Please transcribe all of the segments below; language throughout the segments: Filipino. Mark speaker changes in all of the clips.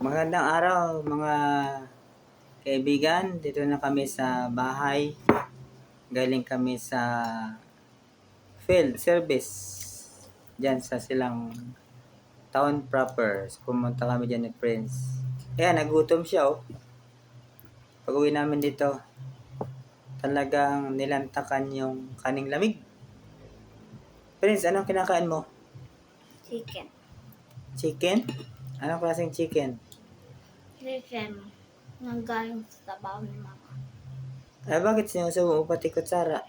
Speaker 1: Magandang araw mga kaibigan. Dito na kami sa bahay. Galing kami sa field service diyan sa silang town proper. So, pumunta kami diyan ni Prince. Ayan, nagutom siya oh. Pag uwi namin dito, talagang nilantakan yung kaning lamig. Prince, anong kinakain mo?
Speaker 2: Chicken.
Speaker 1: Chicken? Anong klaseng chicken?
Speaker 2: Chicken. Nang galing sa tabaw ni mama.
Speaker 1: Ay, bakit sinusubo mo pati kutsara?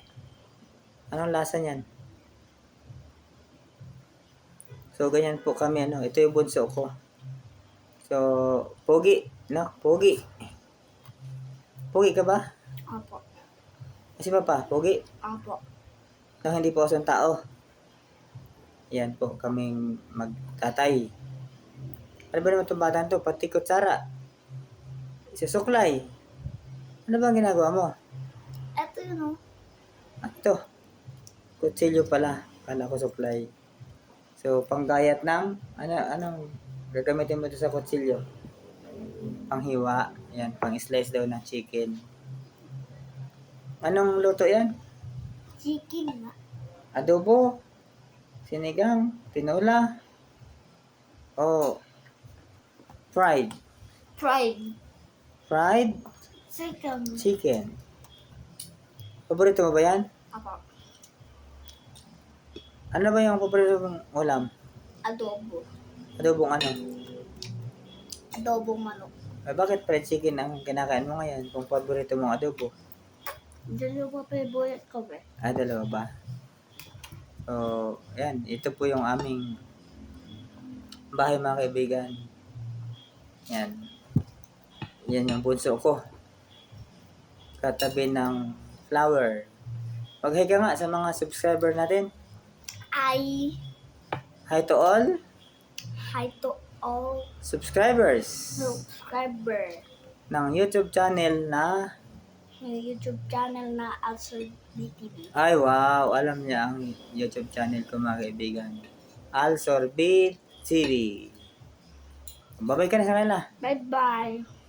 Speaker 1: Anong lasa niyan? So, ganyan po kami, ano. Ito yung bunso ko. So, pogi, no? Pogi. Pogi ka ba?
Speaker 2: Opo.
Speaker 1: Kasi papa, pogi.
Speaker 2: Opo.
Speaker 1: No, hindi po ako isang tao. Yan po, kaming magtatay. Ano ba naman itong batang to? Pati kutsara. Susuklay. Ano ba ang ginagawa mo?
Speaker 2: Eto yun o.
Speaker 1: Ito. Kutsilyo pala. Kala ko suklay. So, panggayat ng, anong gagamitin mo ito sa kutsilyo? Panghiwa. Yan, pang-slice daw ng chicken. Anong luto yan?
Speaker 2: Chicken nga.
Speaker 1: Adobo, sinigang, tinola, o fried?
Speaker 2: Fried.
Speaker 1: Fried
Speaker 2: Chicken.
Speaker 1: chicken. Paborito mo ba yan?
Speaker 2: Opo.
Speaker 1: Ano ba yung paborito mong ulam?
Speaker 2: Adobo.
Speaker 1: Adobong ano?
Speaker 2: Adobong manok.
Speaker 1: Ay, bakit fried chicken ang kinakain mo ngayon kung paborito mong adobo?
Speaker 2: Dalawa favorite ko ba?
Speaker 1: Dalawa ba? So, yan. Ito po yung aming bahay mga kaibigan. Yan. Yan yung bunso ko. Katabi ng flower. Mag-hi ka nga sa mga subscriber natin.
Speaker 2: Hi
Speaker 1: Hi to all
Speaker 2: to all
Speaker 1: subscribers
Speaker 2: subscriber
Speaker 1: ng YouTube channel na
Speaker 2: ng YouTube channel na Alsor BTV.
Speaker 1: ay wow, alam niya ang YouTube channel ko mga kaibigan. Alsor TV. Babay ka na sa kanila.
Speaker 2: Bye-bye.